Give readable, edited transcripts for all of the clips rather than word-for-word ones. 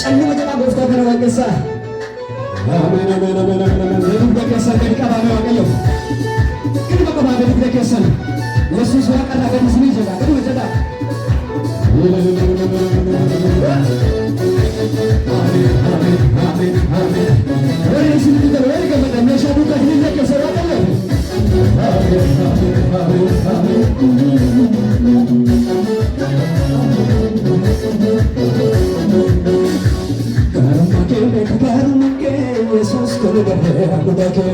ጨልሞ ጀባ ጎፍቶ ከረዋገሳ አሜን አሜን አሜን አሜን ለከሳ ከዲካባ ነው ያቀየው ግን በቀማ ለከሳ ኢየሱስ ወቀራ ገድስኒ ጀባ ግን ወጀዳ አሜን አሜን አሜን አሜን ወሬ ሲል ወሬ ገመዳ ነሻዱ ከህል ለከሳ ያቀየው አሜን አሜን አሜን Jesus kone gare amudake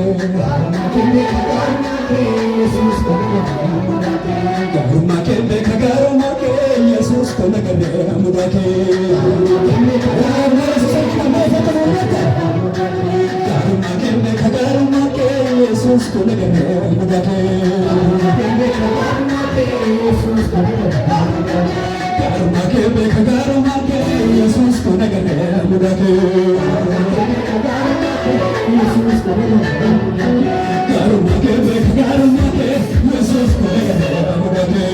garuma kende kagaruma ke Jesus kone gare amudake garuma kende kagaruma ke Jesus kone gare amudake garuma kende kagaruma ke Jesus kone gare amudake Garuma ke Jesus kone gare amudake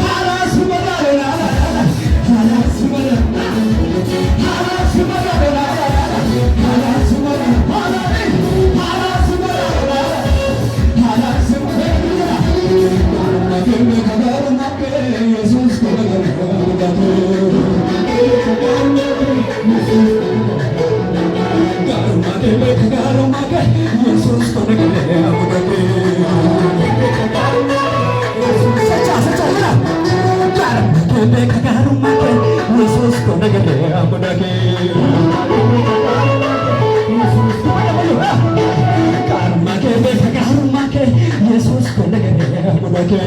halas madara halas madara halas madara halas madara halas madara halas madara garuma ke Jesus kone gare amudake garuma ke Jesus kone gare amudake sacha na garuma ke Jesus kone gare amudake garuma ke Jesus kone gare amudake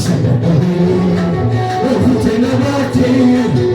Saya